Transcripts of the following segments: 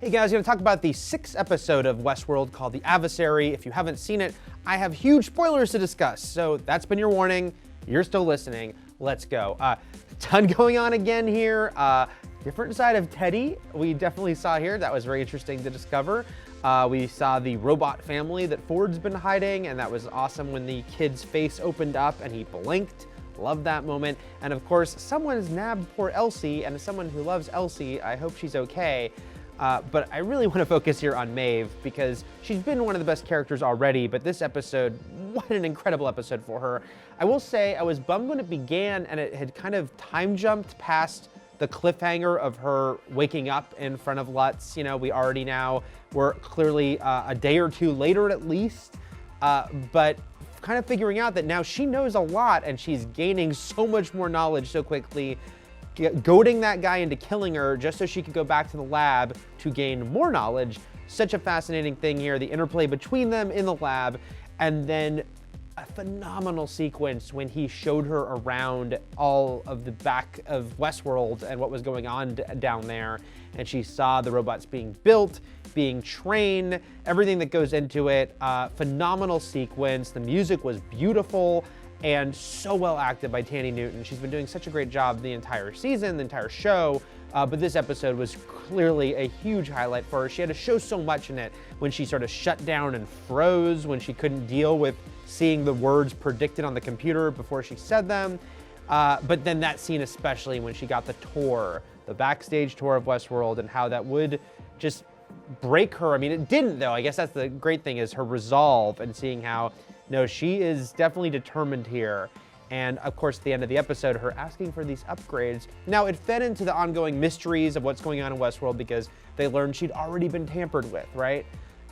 Hey guys, I'm going to talk about the 6th episode of Westworld called The Adversary. If you haven't seen it, I have huge spoilers to discuss, so that's been your warning. You're still listening. Let's go. Ton going on again here. Different side of Teddy we definitely saw here. That was very interesting to discover. We saw the robot family that Ford's been hiding, and that was awesome when the kid's face opened up and he blinked. Love that moment. And of course, someone's nabbed poor Elsie, and as someone who loves Elsie, I hope she's okay. But I really want to focus here on Maeve because she's been one of the best characters already, but this episode, what an incredible episode for her. I will say I was bummed when it began and it had kind of time jumped past the cliffhanger of her waking up in front of Lutz. You know, we already now, we're clearly a day or two later at least, but kind of figuring out that now she knows a lot and she's gaining so much more knowledge so quickly, goading that guy into killing her just so she could go back to the lab to gain more knowledge. Such a fascinating thing here, the interplay between them in the lab, and then a phenomenal sequence when he showed her around all of the back of Westworld and what was going on down there, and she saw the robots being built, being trained, everything that goes into it. Phenomenal sequence. The music was beautiful and so well acted by Thandie Newton. She's been doing such a great job the entire season, the entire show, but this episode was clearly a huge highlight for her. She had to show so much in it when she sort of shut down and froze, when she couldn't deal with seeing the words predicted on the computer before she said them. But then that scene especially when she got the tour, the backstage tour of Westworld, and how that would just break her. I mean, it didn't though. I guess that's the great thing, is her resolve and seeing how, no, she is definitely determined here. And of course, at the end of the episode, her asking for these upgrades. Now, it fed into the ongoing mysteries of what's going on in Westworld because they learned she'd already been tampered with, right?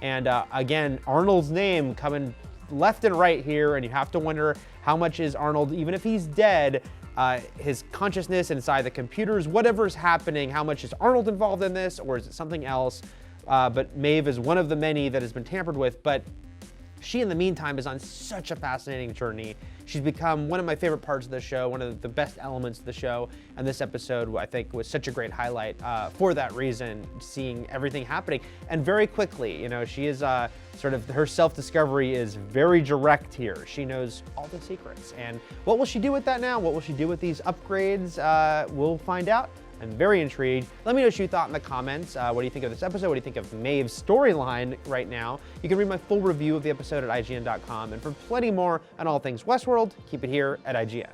And again, Arnold's name coming left and right here, and you have to wonder how much is Arnold, even if he's dead, his consciousness inside the computers, whatever's happening, how much is Arnold involved in this, or is it something else? But Maeve is one of the many that has been tampered with, but she, in the meantime, is on such a fascinating journey. She's become one of my favorite parts of the show, one of the best elements of the show, and this episode, I think, was such a great highlight for that reason, seeing everything happening, and very quickly. You know, she is sort of, her self-discovery is very direct here. She knows all the secrets, and what will she do with that now? What will she do with these upgrades? We'll find out. I'm very intrigued. Let me know what you thought in the comments. What do you think of this episode? What do you think of Maeve's storyline right now? You can read my full review of the episode at IGN.com. And for plenty more on all things Westworld, keep it here at IGN.